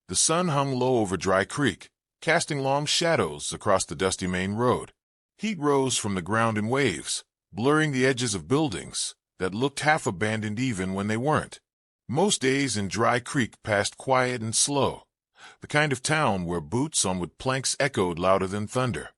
The sun hung low over Dry Creek, casting long shadows across the dusty main road. Heat rose from the ground in waves, blurring the edges of buildings that looked half abandoned even when they weren't. Most days in Dry Creek passed quiet and slow, the kind of town where boots on wood planks echoed louder than thunder.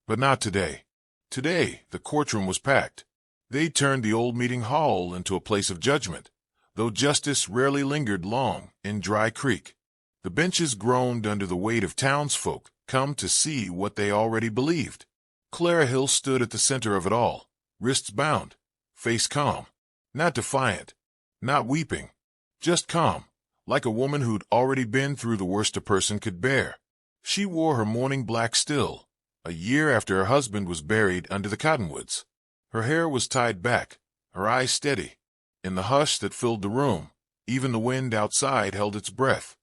But not today. Today, the courtroom was packed. They turned the old meeting hall into a place of judgment, though justice rarely lingered long in Dry Creek. The benches groaned under the weight of townsfolk come to see what they already believed. Clara Hill stood at the center of it all, wrists bound, face calm, not defiant, not weeping, just calm, like a woman who'd already been through the worst a person could bear. She wore her mourning black still, a year after her husband was buried under the cottonwoods. Her hair was tied back, her eyes steady. In the hush that filled the room, even the wind outside held its breath.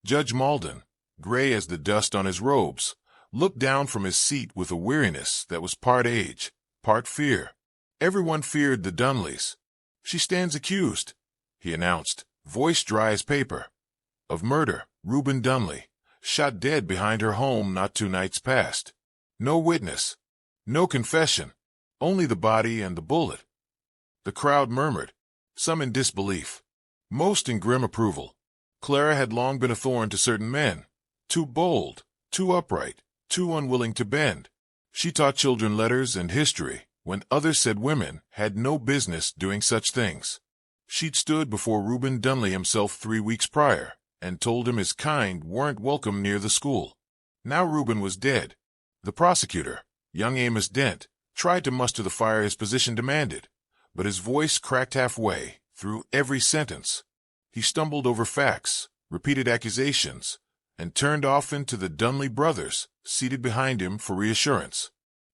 Judge Malden, gray as the dust on his robes, looked down from his seat with a weariness that was part age, part fear. Everyone feared the Dunleys. "She stands accused," he announced, voice dry as paper, "of murder, Reuben Dunley, shot dead behind her home not 2 nights past. No witness, no confession, only the body and the bullet." The crowd murmured, some in disbelief, most in grim approval. Clara had long been a thorn to certain men, too bold, too upright, too unwilling to bend. She taught children letters and history when others said women had no business doing such things. She'd stood before Reuben Dunley himself 3 weeks prior and told him his kind weren't welcome near the school. Now Reuben was dead. The prosecutor, young Amos Dent, tried to muster the fire his position demanded, but his voice cracked halfway through every sentence. He stumbled over facts, repeated accusations, and turned often to the Dunley brothers, seated behind him for reassurance.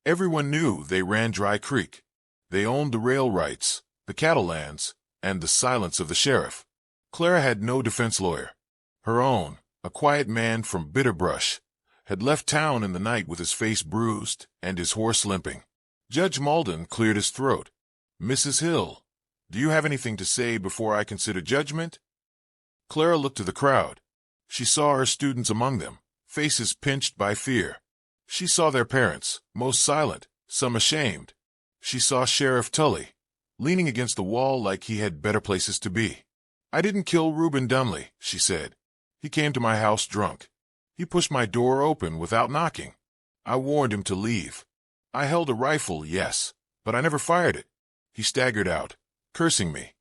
Everyone knew they ran Dry Creek. They owned the rail rights, the cattle lands, and the silence of the sheriff. Clara had no defense lawyer. Her own, a quiet man from Bitterbrush, had left town in the night with his face bruised and his horse limping. Judge Malden cleared his throat. "Mrs. Hill, do you have anything to say before I consider judgment?" Clara looked to the crowd. She saw her students among them, faces pinched by fear. She saw their parents, most silent, some ashamed. She saw Sheriff Tully, leaning against the wall like he had better places to be. "I didn't kill Reuben Dunley," she said. "He came to my house drunk. He pushed my door open without knocking. I warned him to leave. I held a rifle, yes, but I never fired it. He staggered out, cursing me,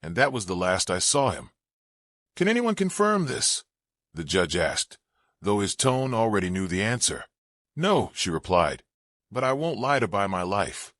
and that was the last I saw him." "Can anyone confirm this?" the judge asked, though his tone already knew the answer. "No," she replied, "but I won't lie to buy my life."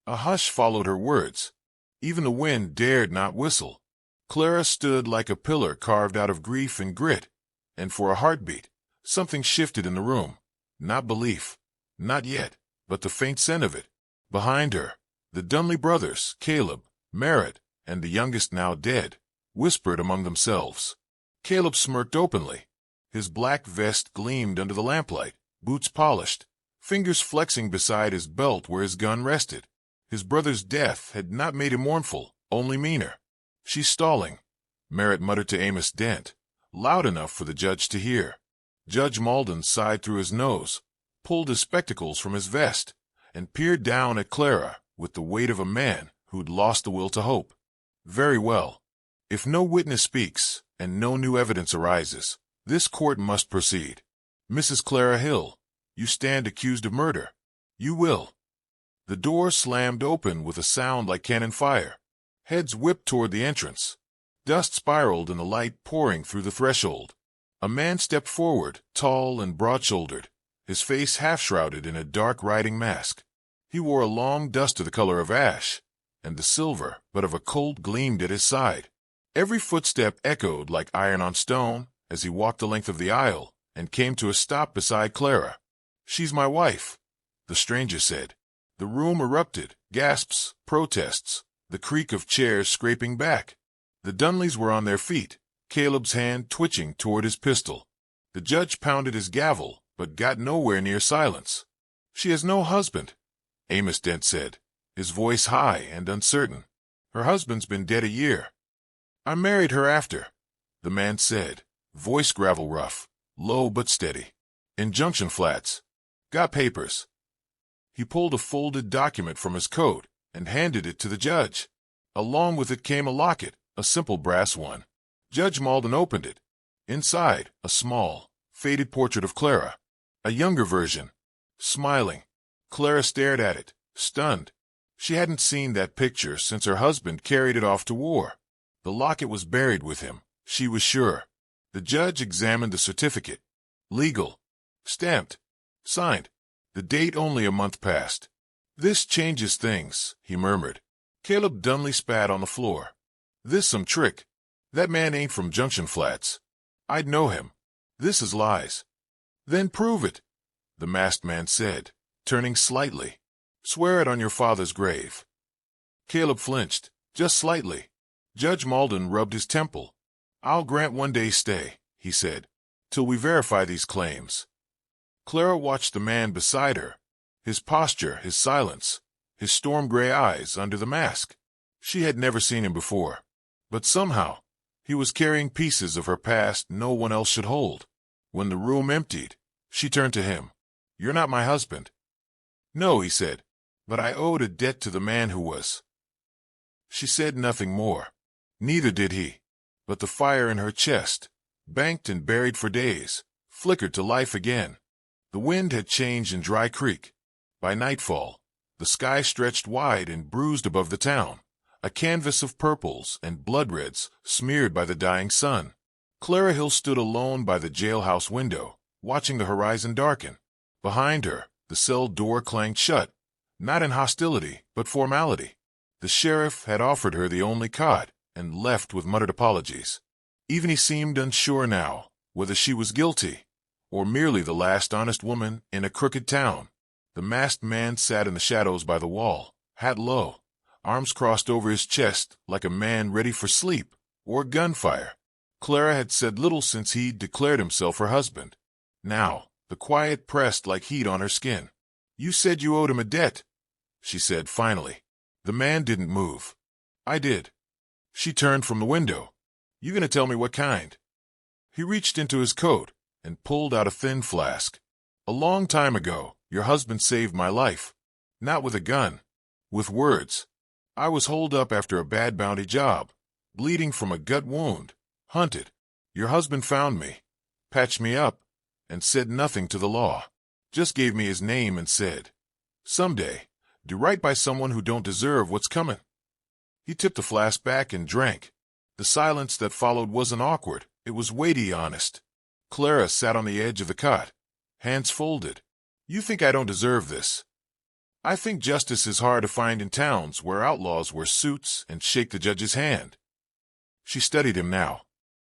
A hush followed her words. Even the wind dared not whistle. Clara stood like a pillar carved out of grief and grit, and for a heartbeat, something shifted in the room. Not belief, not yet, but the faint scent of it. Behind her, the Dunley brothers, Caleb, Merritt, and the youngest now dead, whispered among themselves. Caleb smirked openly. His black vest gleamed under the lamplight, boots polished, fingers flexing beside his belt where his gun rested. His brother's death had not made him mournful, only meaner. "She's stalling," Merritt muttered to Amos Dent, loud enough for the judge to hear. Judge Malden sighed through his nose, pulled his spectacles from his vest, and peered down at Clara with the weight of a man who'd lost the will to hope. "Very well. If no witness speaks and no new evidence arises, this court must proceed. Mrs. Clara Hill, you stand accused of murder. You will." The door slammed open with a sound like cannon fire. Heads whipped toward the entrance. Dust spiraled in the light pouring through the threshold. A man stepped forward, tall and broad-shouldered, his face half-shrouded in a dark riding mask. He wore a long duster the color of ash, and the silver but of a cold gleamed at his side. Every footstep echoed like iron on stone as he walked the length of the aisle and came to a stop beside Clara. "She's my wife," the stranger said. The room erupted, gasps, protests, the creak of chairs scraping back. The Dunleys were on their feet, Caleb's hand twitching toward his pistol. The judge pounded his gavel, but got nowhere near silence. "She has no husband," Amos Dent said, his voice high and uncertain. "Her husband's been dead a year." "I married her after," the man said, voice gravel rough, low but steady. Injunction Flats. Got papers. He pulled a folded document from his coat and handed it to the judge. Along with it came a locket, a simple brass one. Judge Malden opened it. Inside, a small, faded portrait of Clara. A younger version. Smiling. Clara stared at it, stunned. She hadn't seen that picture since her husband carried it off to war. The locket was buried with him, she was sure. The judge examined the certificate. Legal. Stamped. Signed. The date only a month past. This changes things, he murmured. Caleb Dunley spat on the floor. This some trick. That man ain't from Junction Flats. I'd know him. This is lies. Then prove it, the masked man said, turning slightly. Swear it on your father's grave. Caleb flinched, just slightly. Judge Malden rubbed his temple. I'll grant 1 day's stay, he said, till we verify these claims. Clara watched the man beside her, his posture, his silence, his storm-gray eyes under the mask. She had never seen him before, but somehow he was carrying pieces of her past no one else should hold. When the room emptied, she turned to him. You're not my husband. No, he said, but I owed a debt to the man who was. She said nothing more. Neither did he. But the fire in her chest, banked and buried for days, flickered to life again. The wind had changed in Dry Creek. By nightfall, the sky stretched wide and bruised above the town, a canvas of purples and blood reds smeared by the dying sun. Clara Hill stood alone by the jailhouse window, watching the horizon darken. Behind her, the cell door clanged shut, not in hostility, but formality. The sheriff had offered her the only cot, and left with muttered apologies. Even he seemed unsure now whether she was guilty, or merely the last honest woman in a crooked town. The masked man sat in the shadows by the wall, hat low, arms crossed over his chest like a man ready for sleep or gunfire. Clara had said little since he'd declared himself her husband. Now, the quiet pressed like heat on her skin. You said you owed him a debt, she said finally. The man didn't move. I did. She turned from the window. You gonna tell me what kind? He reached into his coat and pulled out a thin flask. A long time ago, your husband saved my life. Not with a gun. With words. I was holed up after a bad bounty job, bleeding from a gut wound, hunted. Your husband found me, patched me up, and said nothing to the law. Just gave me his name and said, someday, do right by someone who don't deserve what's coming. He tipped the flask back and drank. The silence that followed wasn't awkward. It was weighty, honest. Clara sat on the edge of the cot, hands folded. You think I don't deserve this? I think justice is hard to find in towns where outlaws wear suits and shake the judge's hand. She studied him now.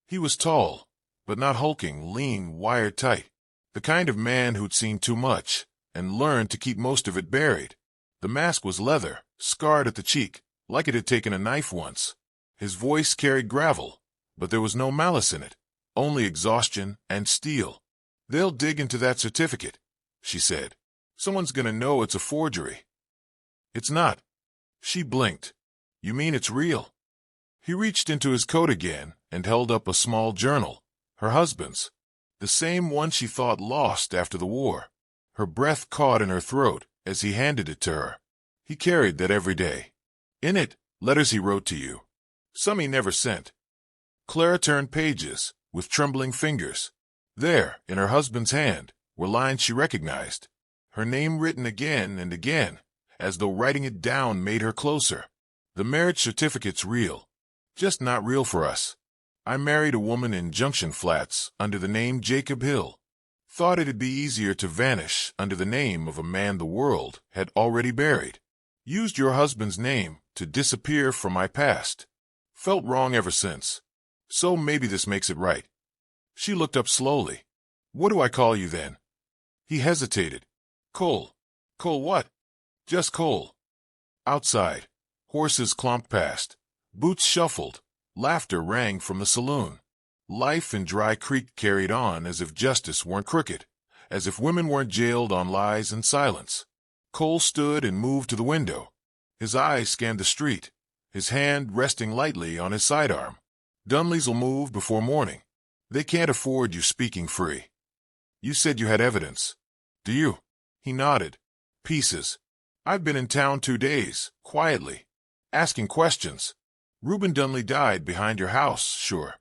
He was tall, but not hulking, lean, wired tight. The kind of man who'd seen too much and learned to keep most of it buried. The mask was leather, scarred at the cheek, like it had taken a knife once. His voice carried gravel, but there was no malice in it, only exhaustion and steel. They'll dig into that certificate, she said. Someone's gonna know it's a forgery. It's not. She blinked. You mean it's real? He reached into his coat again and held up a small journal, her husband's, the same one she thought lost after the war. Her breath caught in her throat as he handed it to her. He carried that every day. In it, letters he wrote to you. Some he never sent. Clara turned pages with trembling fingers. There, in her husband's hand, were lines she recognized. Her name written again and again, as though writing it down made her closer. The marriage certificate's real, just not real for us. I married a woman in Junction Flats under the name Jacob Hill. Thought it'd be easier to vanish under the name of a man the world had already buried. Used your husband's name to disappear from my past. Felt wrong ever since. So maybe this makes it right. She looked up slowly. What do I call you then? He hesitated. Cole. Cole what? Just Cole. Outside, horses clomped past. Boots shuffled. Laughter rang from the saloon. Life in Dry Creek carried on as if justice weren't crooked, as if women weren't jailed on lies and silence. Cole stood and moved to the window. His eyes scanned the street, his hand resting lightly on his sidearm. Dunleys'll move before morning. They can't afford you speaking free. You said you had evidence. Do you? He nodded. Pieces. I've been in town 2 days, quietly, asking questions. Reuben Dunley died behind your house, sure,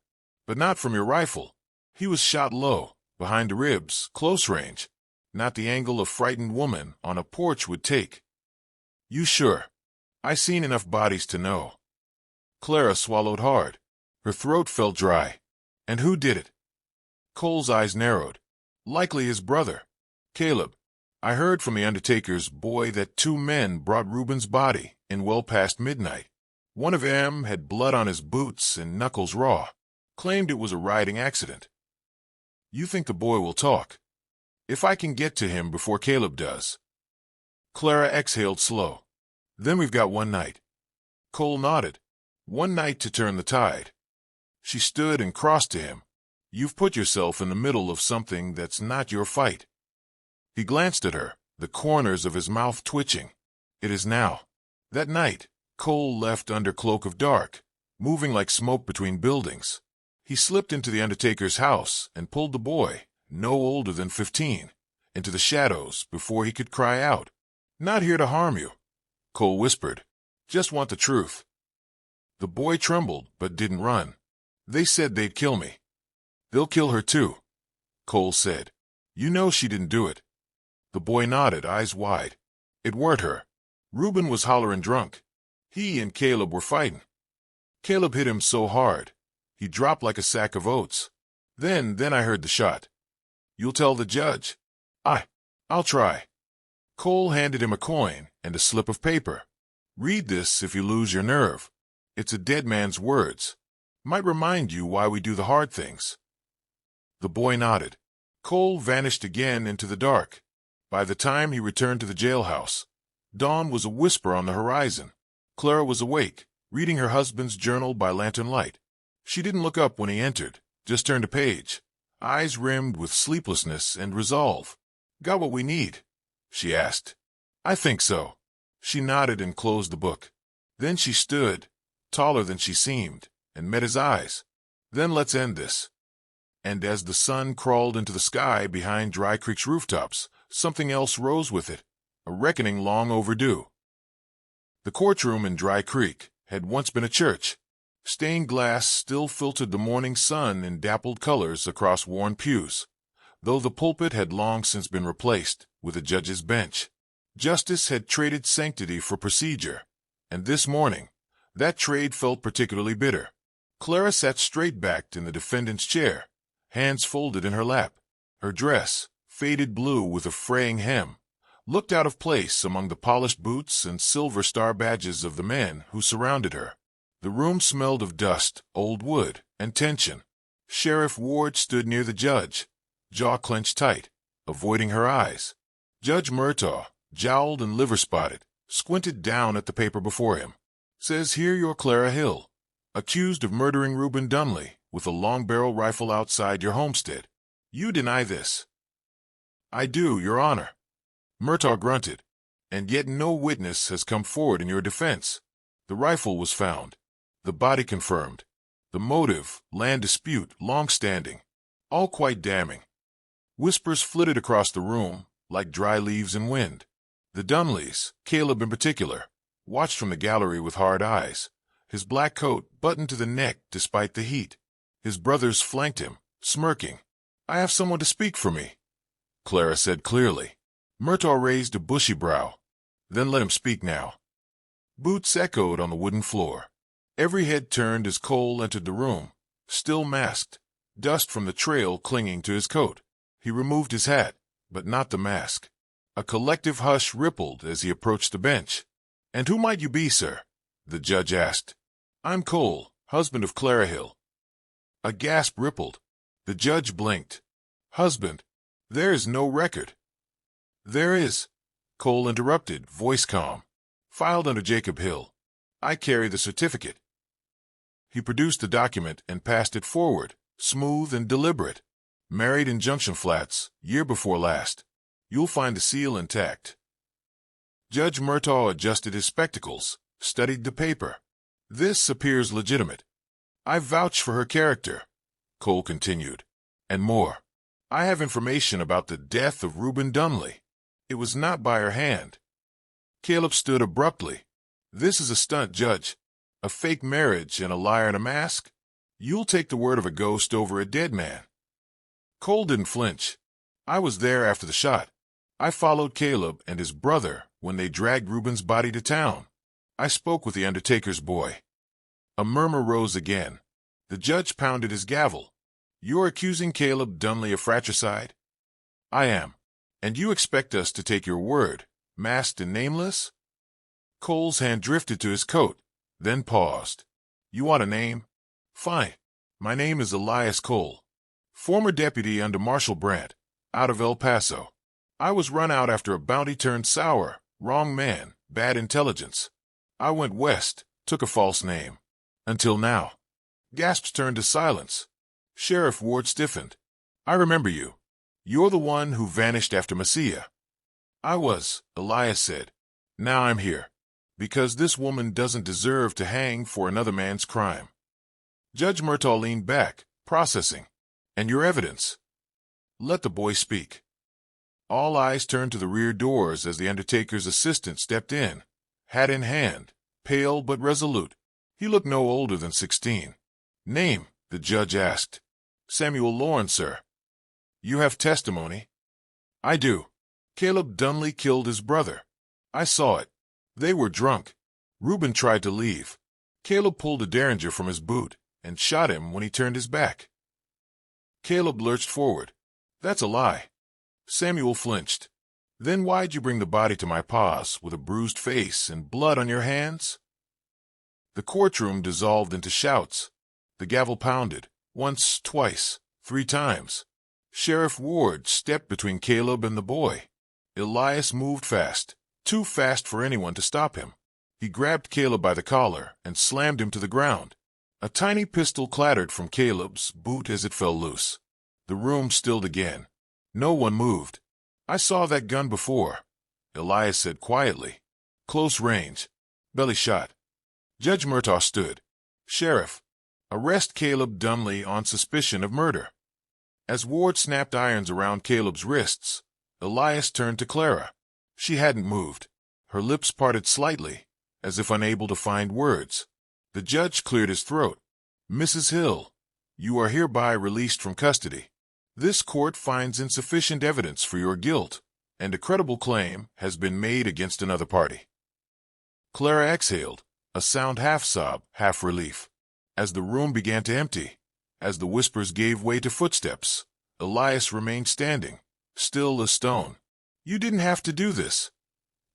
but not from your rifle. He was shot low, behind the ribs, close range. Not the angle a frightened woman on a porch would take. You sure? I seen enough bodies to know. Clara swallowed hard. Her throat felt dry. And who did it? Cole's eyes narrowed. Likely his brother, Caleb. I heard from the undertaker's boy that 2 men brought Reuben's body in well past midnight. One of them had blood on his boots and knuckles raw. Claimed it was a riding accident. You think the boy will talk? If I can get to him before Caleb does. Clara exhaled slow. Then we've got 1 night. Cole nodded. 1 night to turn the tide. She stood and crossed to him. You've put yourself in the middle of something that's not your fight. He glanced at her, the corners of his mouth twitching. It is now. That night, Cole left under cloak of dark, moving like smoke between buildings. He slipped into the undertaker's house and pulled the boy, no older than 15, into the shadows before he could cry out. Not here to harm you, Cole whispered. Just want the truth. The boy trembled but didn't run. They said they'd kill me. They'll kill her too, Cole said. You know she didn't do it. The boy nodded, eyes wide. It weren't her. Reuben was hollering drunk. He and Caleb were fighting. Caleb hit him so hard, he dropped like a sack of oats. Then I heard the shot. You'll tell the judge. I'll try. Cole handed him a coin and a slip of paper. Read this if you lose your nerve. It's a dead man's words. Might remind you why we do the hard things. The boy nodded. Cole vanished again into the dark. By the time he returned to the jailhouse, dawn was a whisper on the horizon. Clara was awake, reading her husband's journal by lantern light. She didn't look up when he entered, just turned a page, eyes rimmed with sleeplessness and resolve. Got what we need? She asked. I think so. She nodded and closed the book. Then she stood, taller than she seemed, and met his eyes. Then let's end this. And as the sun crawled into the sky behind Dry Creek's rooftops, something else rose with it, a reckoning long overdue. The courtroom in Dry Creek had once been a church. Stained glass still filtered the morning sun in dappled colors across worn pews, though the pulpit had long since been replaced with a judge's bench. Justice had traded sanctity for procedure, and this morning, that trade felt particularly bitter. Clara sat straight-backed in the defendant's chair, hands folded in her lap. Her dress, faded blue with a fraying hem, looked out of place among the polished boots and silver star badges of the men who surrounded her. The room smelled of dust, old wood, and tension. Sheriff Ward stood near the judge, jaw clenched tight, avoiding her eyes. Judge Murtaugh, jowled and liver-spotted, squinted down at the paper before him. Says here you're Clara Hill, accused of murdering Reuben Dunley with a long-barrel rifle outside your homestead. You deny this? I do, Your Honor. Murtaugh grunted. And yet no witness has come forward in your defense. The rifle was found. The body confirmed. The motive, land dispute, long-standing. All quite damning. Whispers flitted across the room, like dry leaves in wind. The Dunleys, Caleb in particular, watched from the gallery with hard eyes, his black coat buttoned to the neck despite the heat. His brothers flanked him, smirking. I have someone to speak for me, Clara said clearly. Murtaugh raised a bushy brow. Then let him speak now. Boots echoed on the wooden floor. Every head turned as Cole entered the room, still masked, dust from the trail clinging to his coat. He removed his hat, but not the mask. A collective hush rippled as he approached the bench. And who might you be, sir? The judge asked. I'm Cole, husband of Clara Hill. A gasp rippled. The judge blinked. Husband? There is no record. There is, Cole interrupted, voice calm. Filed under Jacob Hill. I carry the certificate. He produced the document and passed it forward, smooth and deliberate. Married in Junction Flats, year before last. You'll find the seal intact. Judge Murtaugh adjusted his spectacles, studied the paper. This appears legitimate. I vouch for her character. Cole continued. And more. I have information about the death of Reuben Dunley. It was not by her hand. Caleb stood abruptly. This is a stunt, Judge. A fake marriage and a liar in a mask? You'll take the word of a ghost over a dead man. Cole didn't flinch. I was there after the shot. I followed Caleb and his brother when they dragged Reuben's body to town. I spoke with the undertaker's boy. A murmur rose again. The judge pounded his gavel. You're accusing Caleb Dunley of fratricide? I am. And you expect us to take your word, masked and nameless? Cole's hand drifted to his coat, then paused. You want a name? Fine. My name is Elias Cole. Former deputy under Marshal Brandt, out of El Paso. I was run out after a bounty turned sour, wrong man, bad intelligence. I went west, took a false name. Until now. Gasps turned to silence. Sheriff Ward stiffened. I remember you. You're the one who vanished after Messiah. I was, Elias said. Now I'm here. Because this woman doesn't deserve to hang for another man's crime. Judge Murtaugh leaned back, processing. And your evidence? Let the boy speak. All eyes turned to the rear doors as the undertaker's assistant stepped in, hat in hand, pale but resolute. He looked no older than 16. Name, the judge asked. Samuel Lawrence, sir. You have testimony? I do. Caleb Dunley killed his brother. I saw it. They were drunk. Reuben tried to leave. Caleb pulled a derringer from his boot and shot him when he turned his back. Caleb lurched forward. That's a lie. Samuel flinched. Then why'd you bring the body to my pa's with a bruised face and blood on your hands? The courtroom dissolved into shouts. The gavel pounded. Once, twice, 3 times. Sheriff Ward stepped between Caleb and the boy. Elias moved fast, too fast for anyone to stop him. He grabbed Caleb by the collar and slammed him to the ground. A tiny pistol clattered from Caleb's boot as it fell loose. The room stilled again. No one moved. I saw that gun before, Elias said quietly. Close range. Belly shot. Judge Murtaugh stood. Sheriff, arrest Caleb Dunley on suspicion of murder. As Ward snapped irons around Caleb's wrists, Elias turned to Clara. She hadn't moved. Her lips parted slightly, as if unable to find words. The judge cleared his throat. Mrs. Hill, you are hereby released from custody. This court finds insufficient evidence for your guilt, and a credible claim has been made against another party. Clara exhaled, a sound half-sob, half-relief. As the room began to empty, as the whispers gave way to footsteps, Elias remained standing, still as stone. You didn't have to do this,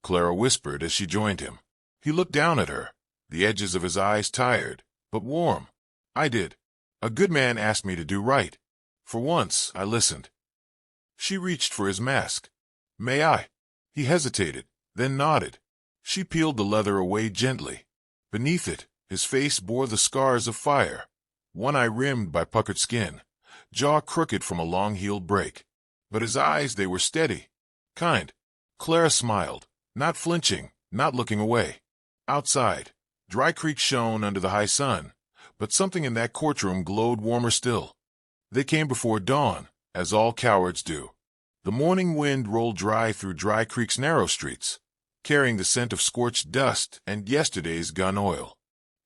Clara whispered as she joined him. He looked down at her, the edges of his eyes tired, but warm. I did. A good man asked me to do right. For once, I listened. She reached for his mask. May I? He hesitated, then nodded. She peeled the leather away gently. Beneath it, his face bore the scars of fire, one eye rimmed by puckered skin, jaw crooked from a long-heeled break. But his eyes, they were steady, kind. Clara smiled, not flinching, not looking away. Outside, Dry Creek shone under the high sun, but something in that courtroom glowed warmer still. They came before dawn, as all cowards do. The morning wind rolled dry through Dry Creek's narrow streets, carrying the scent of scorched dust and yesterday's gun oil.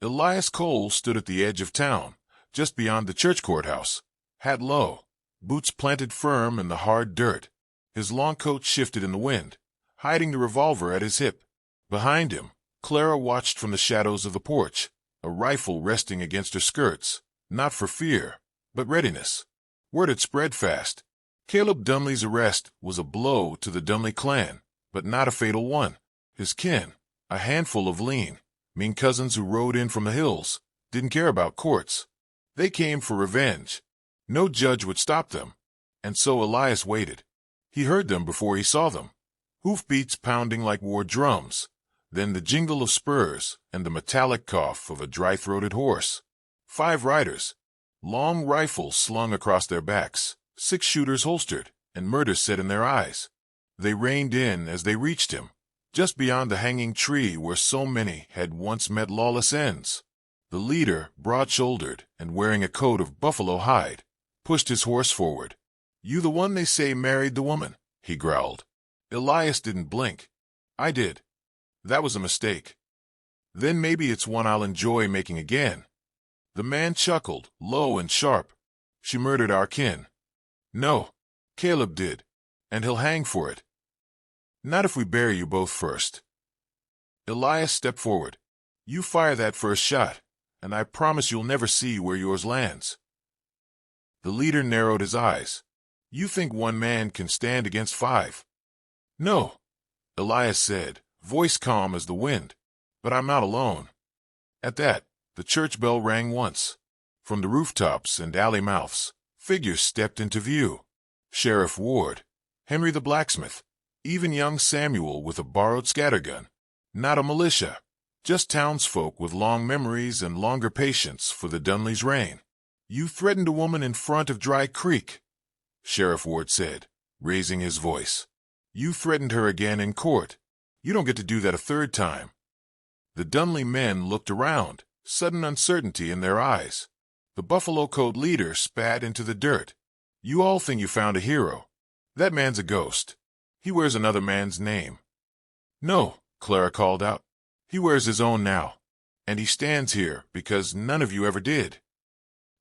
Elias Cole stood at the edge of town, just beyond the church courthouse, hat low, boots planted firm in the hard dirt. His long coat shifted in the wind, hiding the revolver at his hip. Behind him, Clara watched from the shadows of the porch, a rifle resting against her skirts, not for fear, but readiness. Word had spread fast. Caleb Dunley's arrest was a blow to the Dunley clan, but not a fatal one. His kin, a handful of lean, mean cousins who rode in from the hills, didn't care about courts. They came for revenge. No judge would stop them. And so Elias waited. He heard them before he saw them. Hoofbeats pounding like war drums, then the jingle of spurs and the metallic cough of a dry-throated horse. 5 riders. Long rifles slung across their backs, 6 shooters holstered, and murder set in their eyes. They reined in as they reached him, just beyond the hanging tree where so many had once met lawless ends. The leader, broad-shouldered and wearing a coat of buffalo hide, pushed his horse forward. "You the one they say married the woman?" he growled. Elias didn't blink. "I did. That was a mistake." "Then maybe it's one I'll enjoy making again." The man chuckled, low and sharp. "She murdered our kin." "No, Caleb did, and he'll hang for it." "Not if we bury you both first." Elias stepped forward. "You fire that first shot, and I promise you'll never see where yours lands." The leader narrowed his eyes. "You think one man can stand against 5? "No," Elias said, voice calm as the wind. "But I'm not alone." At that, the church bell rang once. From the rooftops and alley mouths, figures stepped into view. Sheriff Ward, Henry the blacksmith, even young Samuel with a borrowed scattergun. Not a militia, just townsfolk with long memories and longer patience for the Dunlea's reign. "You threatened a woman in front of Dry Creek," Sheriff Ward said, raising his voice. "You threatened her again in court. You don't get to do that a third time." The Dunlea men looked around, sudden uncertainty in their eyes. The Buffalo Coat leader spat into the dirt. "You all think you found a hero. That man's a ghost. He wears another man's name." "No," Clara called out. "He wears his own now. And he stands here because none of you ever did."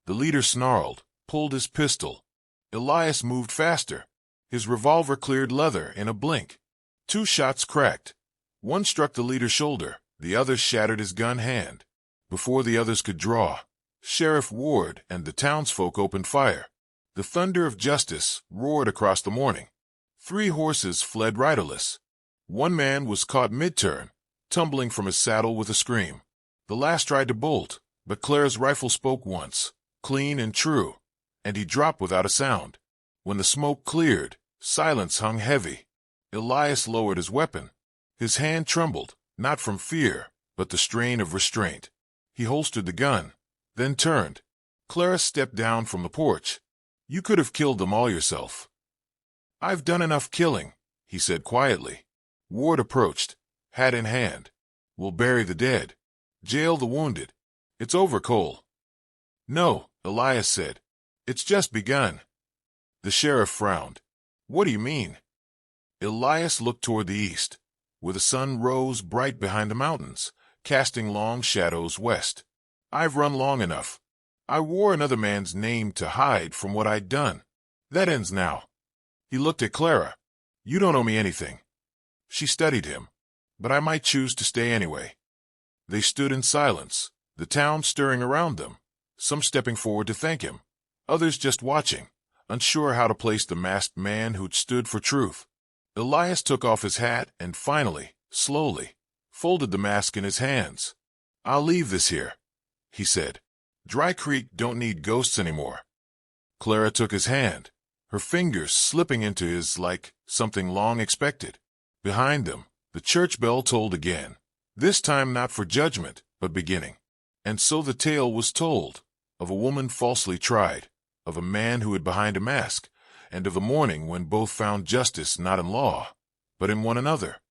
The leader snarled, pulled his pistol. Elias moved faster. His revolver cleared leather in a blink. 2 shots cracked. One struck the leader's shoulder, the other shattered his gun hand. Before the others could draw, Sheriff Ward and the townsfolk opened fire. The thunder of justice roared across the morning. 3 horses fled riderless. One man was caught mid-turn, tumbling from his saddle with a scream. The last tried to bolt, but Clara's rifle spoke once, clean and true, and he dropped without a sound. When the smoke cleared, silence hung heavy. Elias lowered his weapon. His hand trembled, not from fear, but the strain of restraint. He holstered the gun, then turned. Clara stepped down from the porch. "You could have killed them all yourself." "I've done enough killing," he said quietly. Ward approached, hat in hand. "We'll bury the dead. Jail the wounded. It's over, Cole." "No," Elias said. "It's just begun." The sheriff frowned. "What do you mean?" Elias looked toward the east, where the sun rose bright behind the mountains, casting long shadows west. "I've run long enough. I wore another man's name to hide from what I'd done. That ends now." He looked at Clara. "You don't owe me anything." She studied him. "But I might choose to stay anyway." They stood in silence, the town stirring around them, some stepping forward to thank him, others just watching, unsure how to place the masked man who'd stood for truth. Elias took off his hat and finally, slowly, folded the mask in his hands. "I'll leave this here," he said. "Dry Creek don't need ghosts anymore." Clara took his hand, her fingers slipping into his like something long expected. Behind them, the church bell tolled again, this time not for judgment, but beginning. And so the tale was told, of a woman falsely tried, of a man who hid behind a mask, and of a morning when both found justice not in law, but in one another.